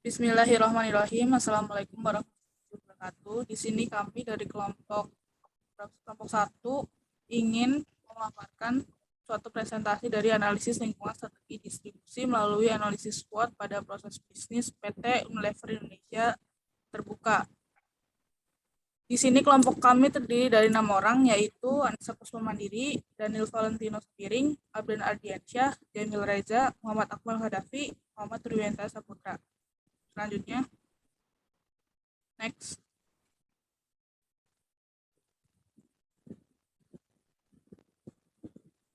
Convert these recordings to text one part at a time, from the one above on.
Bismillahirrahmanirrahim. Assalamualaikum warahmatullahi wabarakatuh. Di sini kami dari kelompok 1 ingin memaparkan suatu presentasi dari analisis lingkungan strategi distribusi melalui analisis SWOT pada proses bisnis PT Unilever Indonesia terbuka. Di sini kelompok kami terdiri dari 6 orang, yaitu Anissa Kusmamandiri, Daniel Valentino Spiring, Abdan Ardiansyah, Jamil Reza, Muhammad Akmal Hadafi, Muhammad Triwenta Saputra. Selanjutnya, next.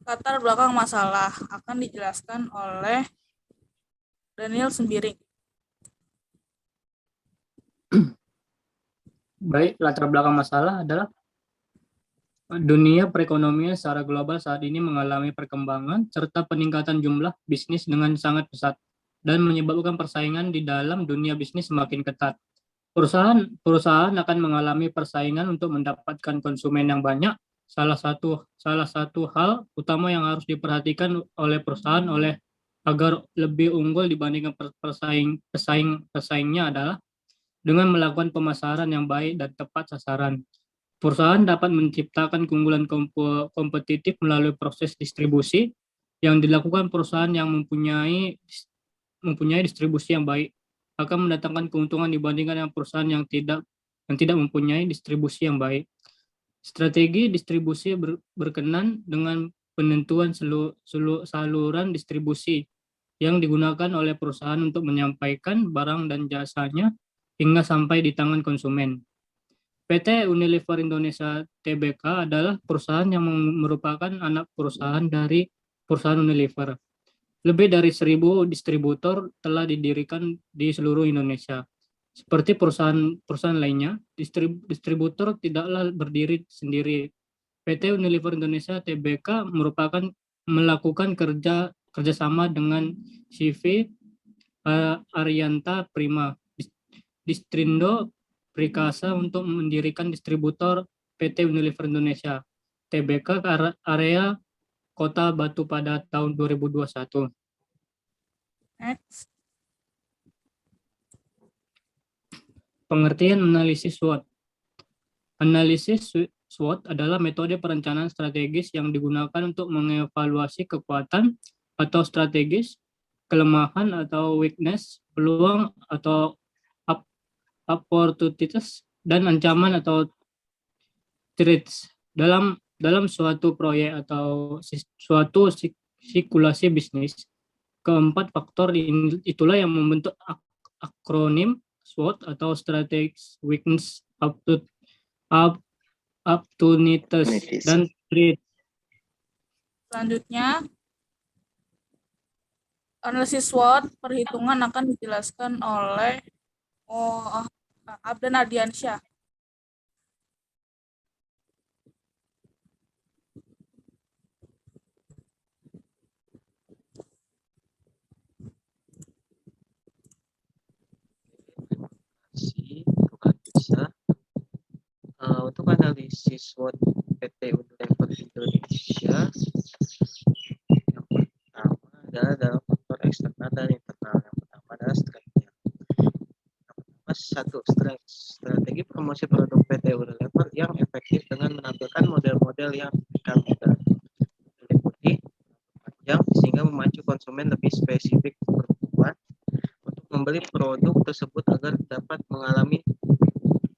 Latar belakang masalah akan dijelaskan oleh Daniel Sembiring. Baik, latar belakang masalah adalah dunia perekonomian secara global saat ini mengalami perkembangan serta peningkatan jumlah bisnis dengan sangat pesat dan menyebabkan persaingan di dalam dunia bisnis semakin ketat. Perusahaan akan mengalami persaingan untuk mendapatkan konsumen yang banyak. Salah satu hal utama yang harus diperhatikan oleh perusahaan agar lebih unggul dibandingkan pesaingnya adalah dengan melakukan pemasaran yang baik dan tepat sasaran. Perusahaan dapat menciptakan keunggulan kompetitif melalui proses distribusi yang dilakukan perusahaan yang mempunyai distribusi yang baik akan mendatangkan keuntungan dibandingkan dengan perusahaan yang tidak mempunyai distribusi yang baik. Strategi distribusi berkenan dengan penentuan saluran distribusi yang digunakan oleh perusahaan untuk menyampaikan barang dan jasanya hingga sampai di tangan konsumen. PT Unilever Indonesia Tbk adalah perusahaan yang merupakan anak perusahaan dari perusahaan Unilever. Lebih dari 1.000 distributor telah didirikan di seluruh Indonesia. Seperti perusahaan lainnya, distributor tidaklah berdiri sendiri. PT Unilever Indonesia Tbk melakukan kerjasama dengan CV Arianta Prima, Distrindo Prikasa untuk mendirikan distributor PT Unilever Indonesia Tbk ke area Kota Batu pada tahun 2021. Next. Pengertian analisis SWOT. Analisis SWOT adalah metode perencanaan strategis yang digunakan untuk mengevaluasi kekuatan atau strategis, kelemahan atau weakness, peluang atau opportunities, dan ancaman atau threats dalam suatu proyek atau suatu sikulasi bisnis. Keempat faktor itulah yang membentuk akronim SWOT atau Strategic Weakness, Opportunities, dan Threats. Selanjutnya, analisis SWOT perhitungan akan dijelaskan oleh Abdan Ardiansyah. Untuk analisis SWOT PT Unilever Indonesia, yang pertama adalah dalam faktor eksternal dan internal. Yang pertama adalah strength-nya. Yang pertama, satu, strategi promosi produk PT Unilever yang efektif dengan menampilkan model-model yang meliputi panjang sehingga memacu konsumen lebih spesifik berkebutuhan untuk membeli produk tersebut agar dapat mengalami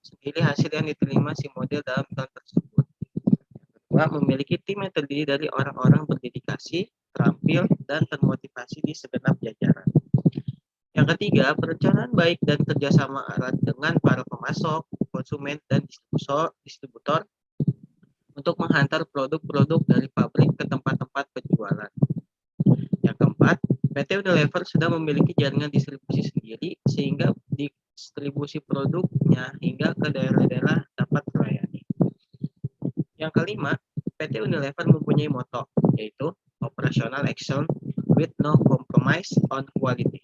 sendiri hasil yang diterima si model dalam iklan tersebut. Yang kedua, memiliki tim yang terdiri dari orang-orang berdedikasi, terampil, dan termotivasi di segenap jajaran. Yang ketiga, perencanaan baik dan kerjasama erat dengan para pemasok, konsumen, dan distributor untuk menghantar produk-produk dari pabrik ke tempat-tempat penjualan. Yang keempat, PT Unilever sudah memiliki jaringan distribusi sendiri sehingga distribusi produknya hingga ke daerah-daerah dapat terlayani. Yang kelima, PT Unilever mempunyai motto, yaitu Operational Excellence with no compromise on quality.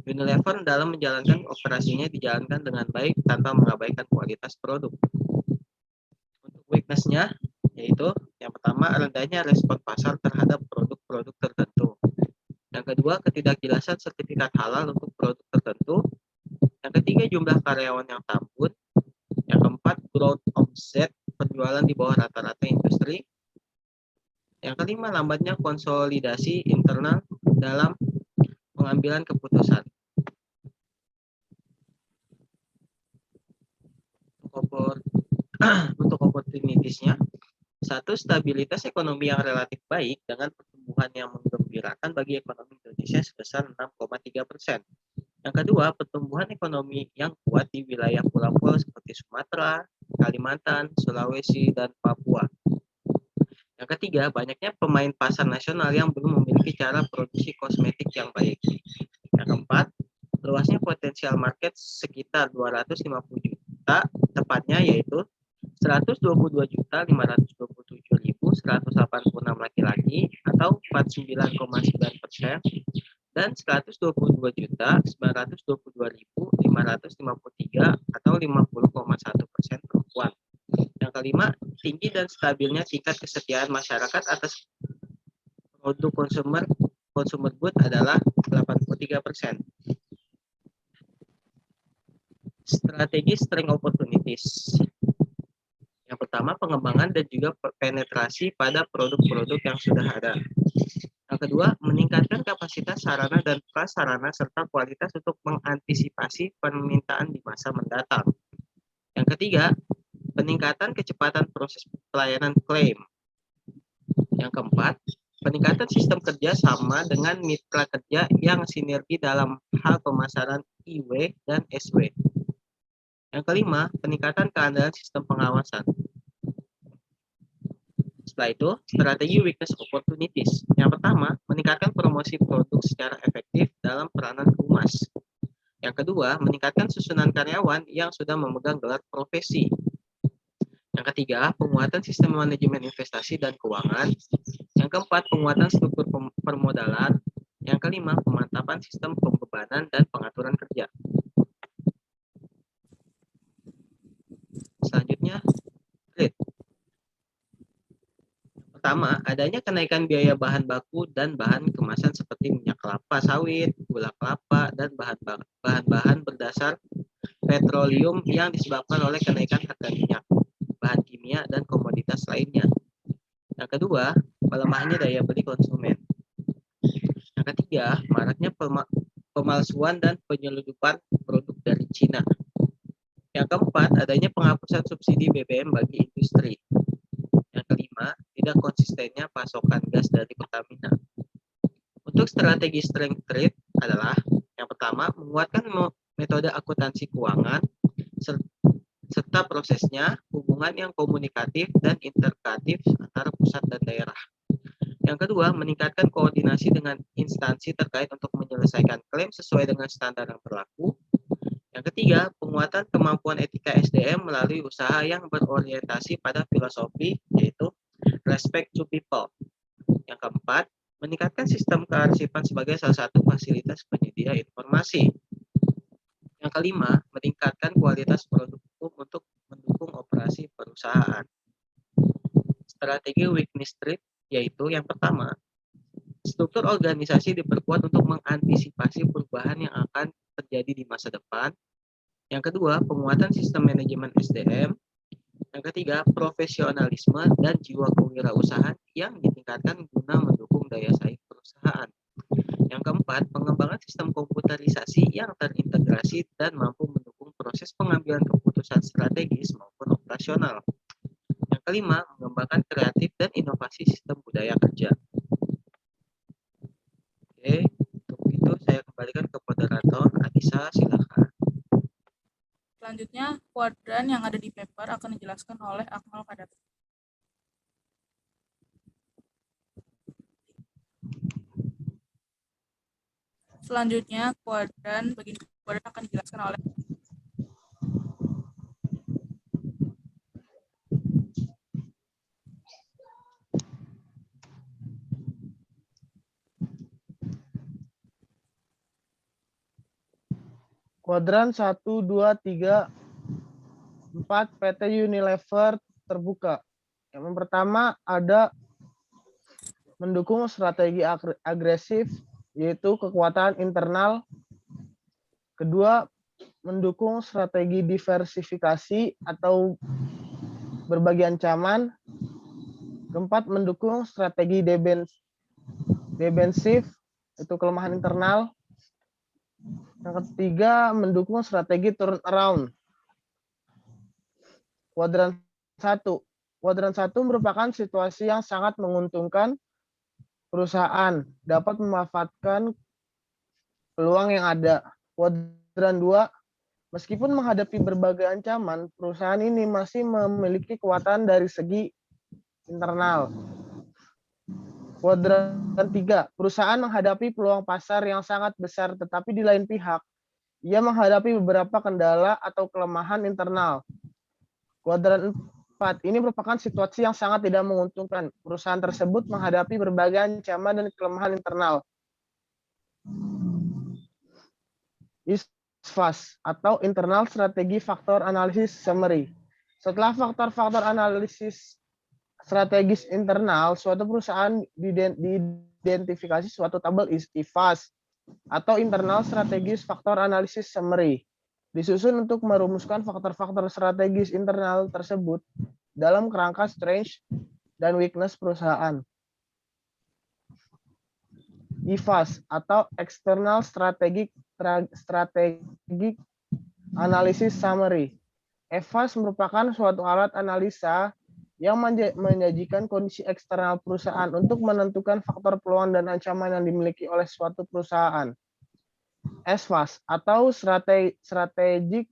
Unilever dalam menjalankan operasinya dijalankan dengan baik tanpa mengabaikan kualitas produk. Untuk weakness-nya, yaitu yang pertama, rendahnya respon pasar terhadap produk-produk tertentu. Yang kedua, ketidakjelasan sertifikat halal untuk produk tertentu. Yang ketiga, jumlah karyawan yang tambun. Yang keempat, growth offset, penjualan di bawah rata-rata industri. Yang kelima, lambatnya konsolidasi internal dalam pengambilan keputusan. Untuk opportunities-nya, satu, stabilitas ekonomi yang relatif baik dengan pertumbuhan yang menggembirakan bagi ekonomi Indonesia sebesar 6,3%. Yang kedua, pertumbuhan ekonomi yang kuat di wilayah pulau-pulau seperti Sumatera, Kalimantan, Sulawesi, dan Papua. Yang ketiga, banyaknya pemain pasar nasional yang belum memiliki cara produksi kosmetik yang baik. Yang keempat, luasnya potensial market sekitar 250 juta, tepatnya yaitu 122.527.186 laki-laki atau 49,9%, dan 122.922.553 atau 50,1% perempuan. Yang kelima, tinggi dan stabilnya tingkat kesetiaan masyarakat atas produk consumer good adalah 83%. Strategi strength opportunities. Yang pertama, pengembangan dan juga penetrasi pada produk-produk yang sudah ada. Yang kedua, meningkatkan kapasitas sarana dan prasarana serta kualitas untuk mengantisipasi permintaan di masa mendatang. Yang ketiga, peningkatan kecepatan proses pelayanan klaim. Yang keempat, peningkatan sistem kerja sama dengan mitra kerja yang sinergi dalam hal pemasaran IW dan SW. Yang kelima, peningkatan keandalan sistem pengawasan. Setelah itu, strategi weakness opportunities. Yang pertama, meningkatkan promosi produk secara efektif dalam peranan humas. Yang kedua, meningkatkan susunan karyawan yang sudah memegang gelar profesi. Yang ketiga, penguatan sistem manajemen investasi dan keuangan. Yang keempat, penguatan struktur permodalan. Yang kelima, pemantapan sistem pembebanan dan pengaturan kerja. Selanjutnya, trade. Pertama, adanya kenaikan biaya bahan baku dan bahan kemasan seperti minyak kelapa sawit, gula kelapa, dan bahan-bahan berdasar petroleum yang disebabkan oleh kenaikan harga minyak, bahan kimia, dan komoditas lainnya. Yang kedua, melemahnya daya beli konsumen. Yang ketiga, maraknya pemalsuan dan penyelundupan produk dari Cina. Yang keempat, adanya penghapusan subsidi BBM bagi industri. Yang kelima, tidak konsistennya pasokan gas dari Pertamina. Untuk strategi strength trade adalah yang pertama, menguatkan metode akuntansi keuangan serta prosesnya, hubungan yang komunikatif dan integratif antara pusat dan daerah. Yang kedua, meningkatkan koordinasi dengan instansi terkait untuk menyelesaikan klaim sesuai dengan standar yang berlaku. Yang ketiga, penguatan kemampuan etika SDM melalui usaha yang berorientasi pada filosofi, yaitu respect to people. Yang keempat, meningkatkan sistem kearsipan sebagai salah satu fasilitas penyedia informasi. Yang kelima, meningkatkan kualitas produk hukum untuk mendukung operasi perusahaan. Strategi weakness trade yaitu yang pertama, struktur organisasi diperkuat untuk mengantisipasi perubahan yang akan terjadi di masa depan. Yang kedua, penguatan sistem manajemen SDM. Yang ketiga, profesionalisme dan jiwa kewirausahaan yang ditingkatkan guna mendukung daya saing perusahaan. Yang keempat, pengembangan sistem komputerisasi yang terintegrasi dan mampu mendukung proses pengambilan keputusan strategis maupun operasional. Yang kelima, mengembangkan kreatif dan inovasi sistem budaya kerja. Oke, untuk itu saya kembalikan ke moderator. Anissa, silakan. Selanjutnya, kuadran yang ada di paper akan dijelaskan oleh Akmal Kadar. Selanjutnya, bagian kuadran akan dijelaskan oleh Kuadran 1, 2, 3, 4 PT Unilever terbuka. Yang pertama ada mendukung strategi agresif, yaitu kekuatan internal. Kedua, mendukung strategi diversifikasi atau berbagi ancaman. Keempat, mendukung strategi defensif, itu kelemahan internal. Yang ketiga, mendukung strategi turnaround. Kuadran 1. Kuadran 1 merupakan situasi yang sangat menguntungkan perusahaan, dapat memanfaatkan peluang yang ada. Kuadran 2, meskipun menghadapi berbagai ancaman, perusahaan ini masih memiliki kekuatan dari segi internal. Kuadran 3, perusahaan menghadapi peluang pasar yang sangat besar, tetapi di lain pihak, ia menghadapi beberapa kendala atau kelemahan internal. Kuadran 4, ini merupakan situasi yang sangat tidak menguntungkan. Perusahaan tersebut menghadapi berbagai ancaman dan kelemahan internal. ISFAS atau Internal Strategy Factor Analysis Summary. Setelah faktor-faktor analisis strategis internal, suatu perusahaan diidentifikasi suatu tabel IFAS atau Internal Strategis Factor Analysis Summary. Disusun untuk merumuskan faktor-faktor strategis internal tersebut dalam kerangka strength dan weakness perusahaan. IFAS atau External Strategic Analysis Summary. EFAS merupakan suatu alat analisa yang menyajikan kondisi eksternal perusahaan untuk menentukan faktor peluang dan ancaman yang dimiliki oleh suatu perusahaan. SFAS atau Strategic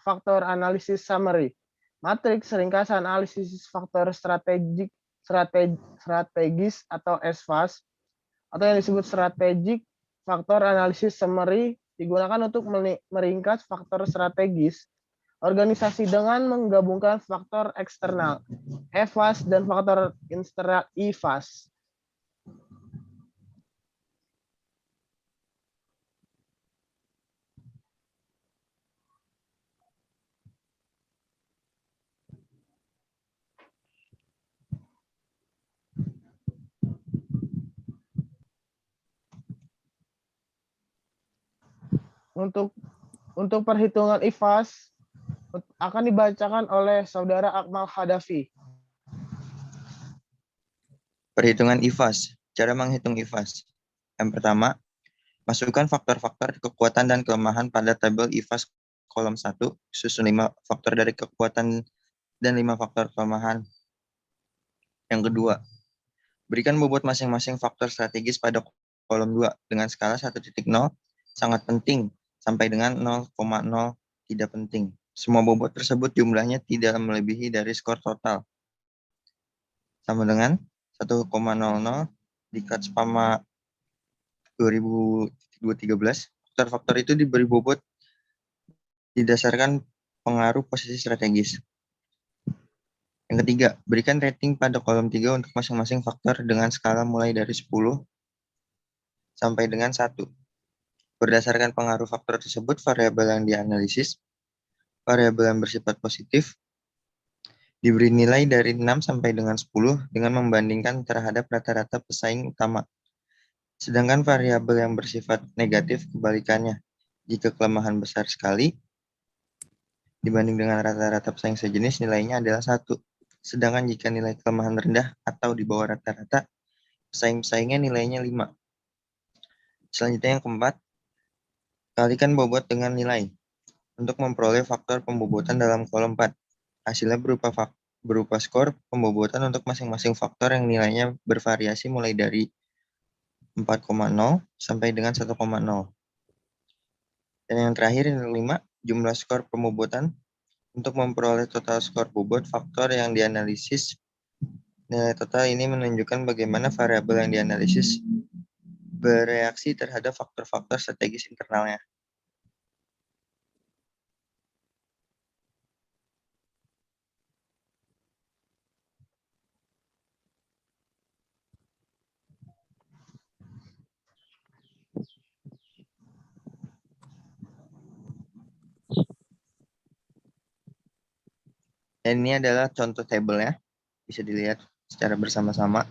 Factor Analysis Summary. Matriks ringkasan analisis faktor strategis atau SFAS atau yang disebut Strategic Factor Analysis Summary digunakan untuk meringkas faktor strategis organisasi dengan menggabungkan faktor eksternal EFAS dan faktor internal IFAS. Untuk perhitungan IFAS akan dibacakan oleh Saudara Akmal Hadafi. Perhitungan IFAS. Cara menghitung IFAS. Yang pertama, masukkan faktor-faktor kekuatan dan kelemahan pada tabel IFAS kolom 1, susun 5 faktor dari kekuatan dan 5 faktor kelemahan. Yang kedua, berikan bobot masing-masing faktor strategis pada kolom 2 dengan skala 1.0 sangat penting sampai dengan 0,0 tidak penting. Semua bobot tersebut jumlahnya tidak melebihi dari skor total. Sama dengan 1,00 dikat spama 2013. Faktor-faktor itu diberi bobot didasarkan pengaruh posisi strategis. Yang ketiga, berikan rating pada kolom 3 untuk masing-masing faktor dengan skala mulai dari 10 sampai dengan 1. Berdasarkan pengaruh faktor tersebut, variabel yang dianalisis, variabel yang bersifat positif, diberi nilai dari 6 sampai dengan 10 dengan membandingkan terhadap rata-rata pesaing utama. Sedangkan variabel yang bersifat negatif kebalikannya. Jika kelemahan besar sekali, dibanding dengan rata-rata pesaing sejenis, nilainya adalah 1. Sedangkan jika nilai kelemahan rendah atau di bawah rata-rata, pesaing-pesaingnya nilainya 5. Selanjutnya yang keempat, kalikan bobot dengan nilai untuk memperoleh faktor pembobotan dalam kolom 4. Hasilnya berupa skor pembobotan untuk masing-masing faktor yang nilainya bervariasi mulai dari 4,0 sampai dengan 1,0. Dan yang terakhir yang kelima, jumlah skor pembobotan untuk memperoleh total skor bobot faktor yang dianalisis. Nilai total ini menunjukkan bagaimana variabel yang dianalisis bereaksi terhadap faktor-faktor strategis internalnya. Dan ini adalah contoh tabelnya, bisa dilihat secara bersama-sama.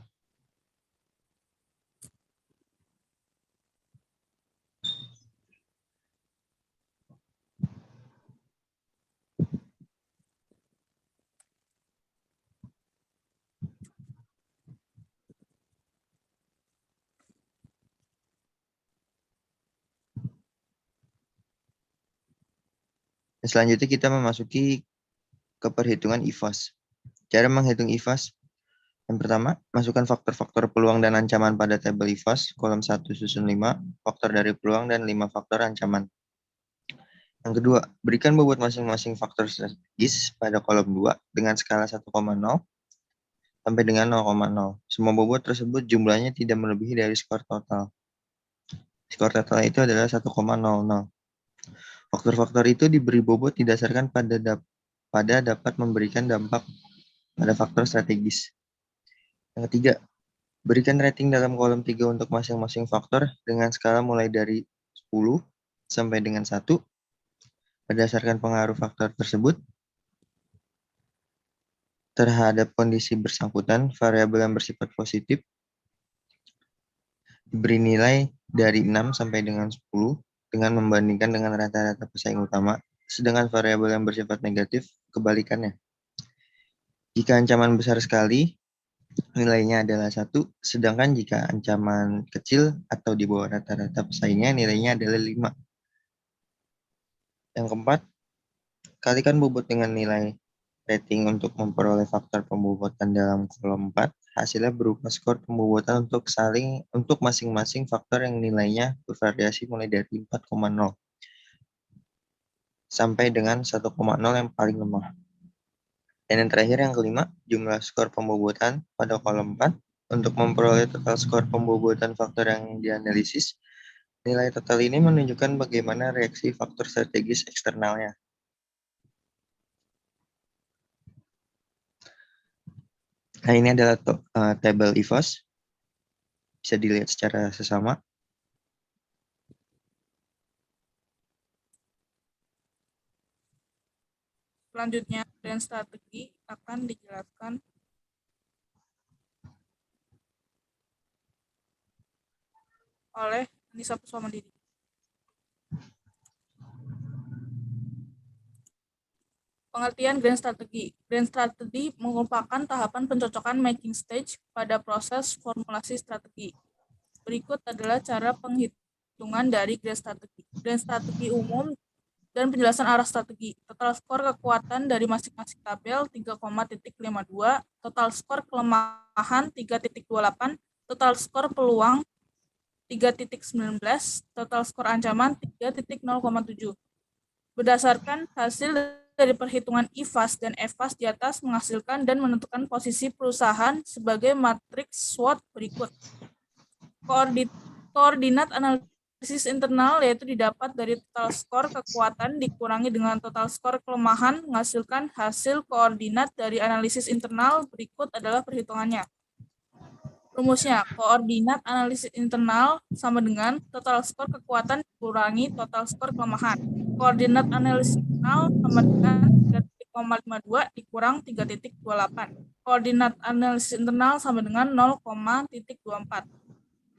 Dan selanjutnya kita memasuki ke perhitungan IFAS. Cara menghitung IFAS. Yang pertama, masukkan faktor-faktor peluang dan ancaman pada tabel IFAS, kolom 1 susun 5, faktor dari peluang dan 5 faktor ancaman. Yang kedua, berikan bobot masing-masing faktor strategis pada kolom 2 dengan skala 1,0 sampai dengan 0,0. Semua bobot tersebut jumlahnya tidak melebihi dari skor total. Skor total itu adalah 1,00. Faktor-faktor itu diberi bobot didasarkan pada dapat memberikan dampak pada faktor strategis. Yang ketiga, berikan rating dalam kolom 3 untuk masing-masing faktor dengan skala mulai dari 10 sampai dengan 1 berdasarkan pengaruh faktor tersebut terhadap kondisi bersangkutan. Variabel yang bersifat positif diberi nilai dari 6 sampai dengan 10 dengan membandingkan dengan rata-rata pesaing utama, sedangkan variabel yang bersifat negatif kebalikannya. Jika ancaman besar sekali, nilainya adalah 1, sedangkan jika ancaman kecil atau di bawah rata-rata pesaingnya, nilainya adalah 5. Yang keempat, kalikan bobot dengan nilai rating untuk memperoleh faktor pembobotan dalam kolom 4. Hasilnya berupa skor pembobotan untuk masing-masing faktor yang nilainya bervariasi mulai dari 4,0 sampai dengan 1,0 yang paling lemah. Dan yang terakhir, yang kelima, jumlah skor pembobotan pada kolom 4 untuk memperoleh total skor pembobotan faktor yang dianalisis. Nilai total ini menunjukkan bagaimana reaksi faktor strategis eksternalnya. Nah, ini adalah tabel IFAS. Bisa dilihat secara sesama. Selanjutnya, grand strategi akan dijelaskan oleh Nisa Puswamandiri. Pengertian grand strategi. Grand strategi merupakan tahapan pencocokan making stage pada proses formulasi strategi. Berikut adalah cara penghitungan dari grand strategi. Grand strategi umum dan penjelasan arah strategi. Total skor kekuatan dari masing-masing tabel 3,52, total skor kelemahan 3,28, total skor peluang 3,19, total skor ancaman 3,0,7. Berdasarkan hasil dari perhitungan IFAS dan EFAS di atas menghasilkan dan menentukan posisi perusahaan sebagai matriks SWOT berikut. Koordinat analisis internal yaitu didapat dari total skor kekuatan dikurangi dengan total skor kelemahan menghasilkan hasil koordinat dari analisis internal. Berikut adalah perhitungannya. Rumusnya, koordinat analisis internal sama dengan total skor kekuatan dikurangi total skor kelemahan. Koordinat analisis internal sama dengan 3,52 dikurang 3,28. Koordinat analisis internal sama dengan 0,24.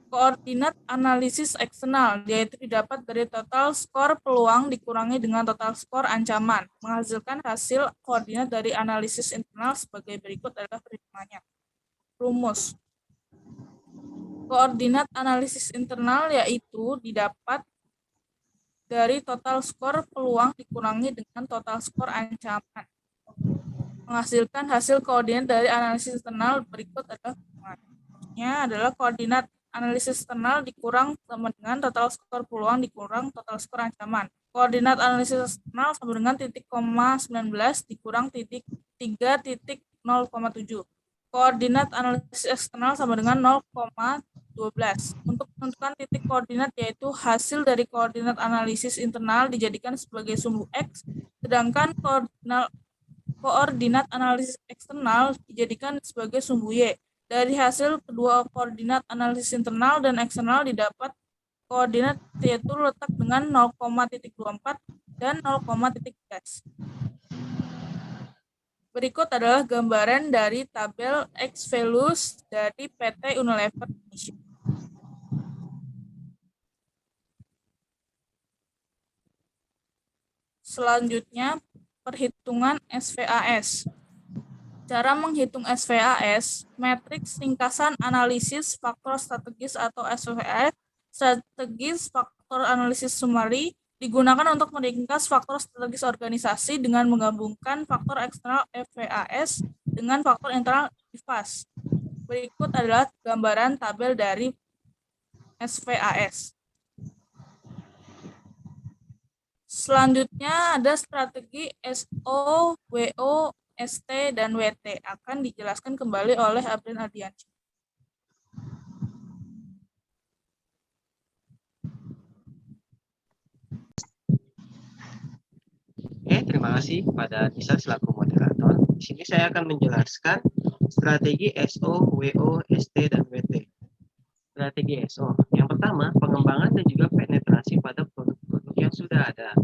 Koordinat analisis eksternal, yaitu didapat dari total skor peluang dikurangi dengan total skor ancaman, menghasilkan hasil koordinat dari analisis internal sebagai berikut adalah perhitungannya. Rumus. Koordinat analisis internal yaitu didapat dari total skor peluang dikurangi dengan total skor ancaman, menghasilkan hasil koordinat dari analisis internal berikut adalah perhitungannya adalah koordinat analisis eksternal dikurang sama dengan total skor peluang dikurang total skor ancaman. Koordinat analisis eksternal sama dengan 0,19 dikurang 3,0,7. Koordinat analisis eksternal sama dengan 0,12. Untuk menentukan titik koordinat yaitu hasil dari koordinat analisis internal dijadikan sebagai sumbu X, sedangkan koordinat analisis eksternal dijadikan sebagai sumbu Y. Dari hasil kedua koordinat analisis internal dan eksternal didapat koordinat yaitu letak dengan 0,24 dan 0,13. Berikut adalah gambaran dari tabel X values dari PT Unilever Indonesia. Selanjutnya, perhitungan SVAS. Cara menghitung SVAS, matriks ringkasan analisis faktor strategis atau SVAS, strategis faktor analisis summary, digunakan untuk meringkas faktor strategis organisasi dengan menggabungkan faktor eksternal FVAS dengan faktor internal IFAS. Berikut adalah gambaran tabel dari SVAS. Selanjutnya ada strategi SO, WO, ST, dan WT. Akan dijelaskan kembali oleh April Ardiansyah. Oke, terima kasih kepada Nisa selaku moderator. Di sini saya akan menjelaskan strategi SO, WO, ST, dan WT. Strategi SO. Yang pertama, pengembangan dan juga penetrasi pada produk-produk yang sudah ada.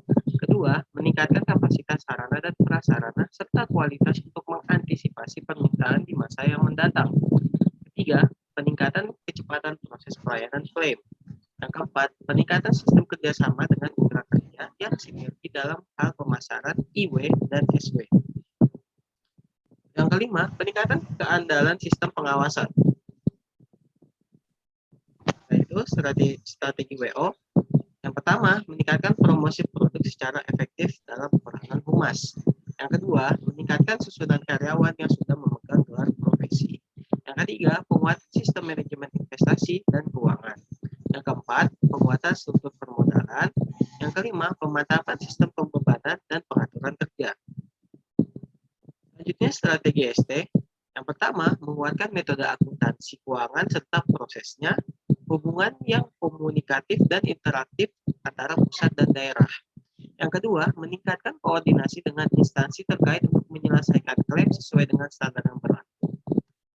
Kedua, meningkatkan kapasitas sarana dan prasarana serta kualitas untuk mengantisipasi permintaan di masa yang mendatang. Ketiga, peningkatan kecepatan proses pelayanan klaim. Yang keempat, peningkatan sistem kerjasama dengan mitra kerja yang sinergi dalam hal pemasaran IW dan SW. Yang kelima, peningkatan keandalan sistem pengawasan. Yaitu strategi WO. Yang pertama, meningkatkan promosi produk secara efektif dalam perangan humas. Yang kedua, meningkatkan susunan karyawan yang sudah memegang gelar profesi. Yang ketiga, penguatan sistem manajemen investasi dan keuangan. Yang keempat, penguatan struktur permodalan. Yang kelima, pemantapan sistem pembebanan dan pengaturan kerja. Selanjutnya, strategi ST. Yang pertama, menguatkan metode akuntansi keuangan serta prosesnya, hubungan yang komunikatif dan interaktif antara pusat dan daerah. Yang kedua, meningkatkan koordinasi dengan instansi terkait untuk menyelesaikan klaim sesuai dengan standar yang berlaku.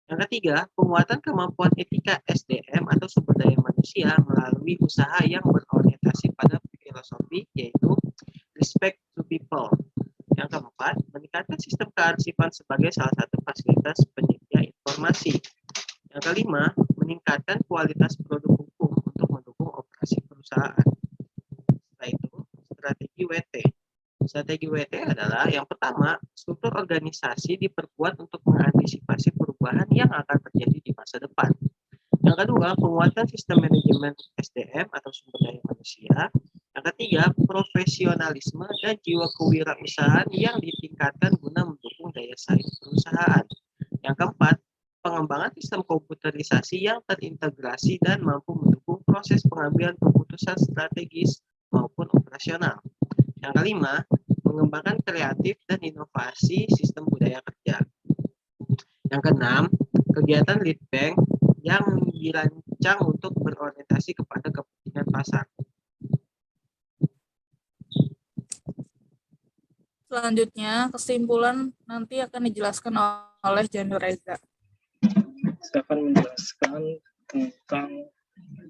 Yang ketiga, penguatan kemampuan etika SDM atau sumber daya manusia melalui usaha yang berorientasi pada filosofi, yaitu respect to people. Yang keempat, meningkatkan sistem kearsipan sebagai salah satu fasilitas penyedia informasi. Yang kelima, meningkatkan kualitas produk hukum untuk mendukung operasi perusahaan. Setelah itu, strategi WT. Strategi WT adalah yang pertama, struktur organisasi diperkuat untuk mengantisipasi perubahan yang akan terjadi di masa depan. Yang kedua, penguatan sistem manajemen SDM atau sumber daya manusia. Yang ketiga, profesionalisme dan jiwa kewirausahaan yang ditingkatkan guna mendukung daya saing perusahaan. Yang keempat, pengembangan sistem komputerisasi yang terintegrasi dan mampu mendukung proses pengambilan keputusan strategis maupun operasional. Yang kelima, mengembangkan kreatif dan inovasi sistem budaya kerja. Yang keenam, kegiatan lead bank yang dirancang untuk berorientasi kepada kepentingan pasar. Selanjutnya, kesimpulan nanti akan dijelaskan oleh Janu Reza. Saya akan menjelaskan tentang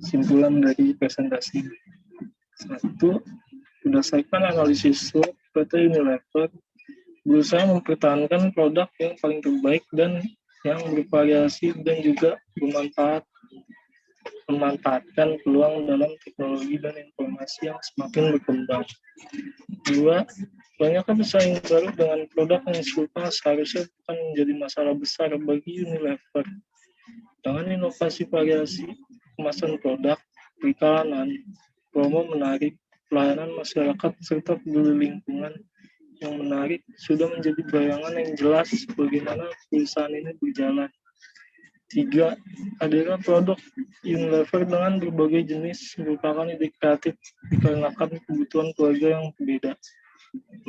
kesimpulan dari presentasi. Satu, berdasarkan analisis SWOT, PT Unilever berusaha mempertahankan produk yang paling terbaik dan yang bervariasi dan juga memanfaatkan peluang dalam teknologi dan informasi yang semakin berkembang. Dua, banyaknya pesaing baru dengan produk yang serupa seharusnya bukan menjadi masalah besar bagi Unilever. Dengan inovasi variasi kemasan produk, periklanan, promo menarik, pelayanan masyarakat, serta peduli lingkungan yang menarik sudah menjadi bayangan yang jelas bagaimana perusahaan ini berjalan. Tiga, hadirnya produk Unilever dengan berbagai jenis merupakan ide kreatif dikarenakan kebutuhan keluarga yang berbeda.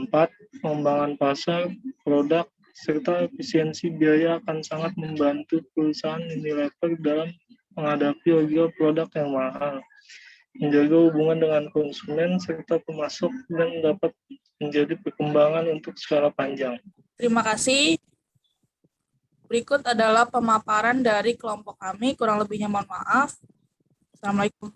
Empat, pengembangan pasar, produk, serta efisiensi biaya akan sangat membantu perusahaan Unilever dalam menghadapi harga produk yang mahal, menjaga hubungan dengan konsumen serta pemasok, dan dapat menjadi perkembangan untuk skala panjang. Terima kasih. Berikut adalah pemaparan dari kelompok kami. Kurang lebihnya mohon maaf. Assalamualaikum.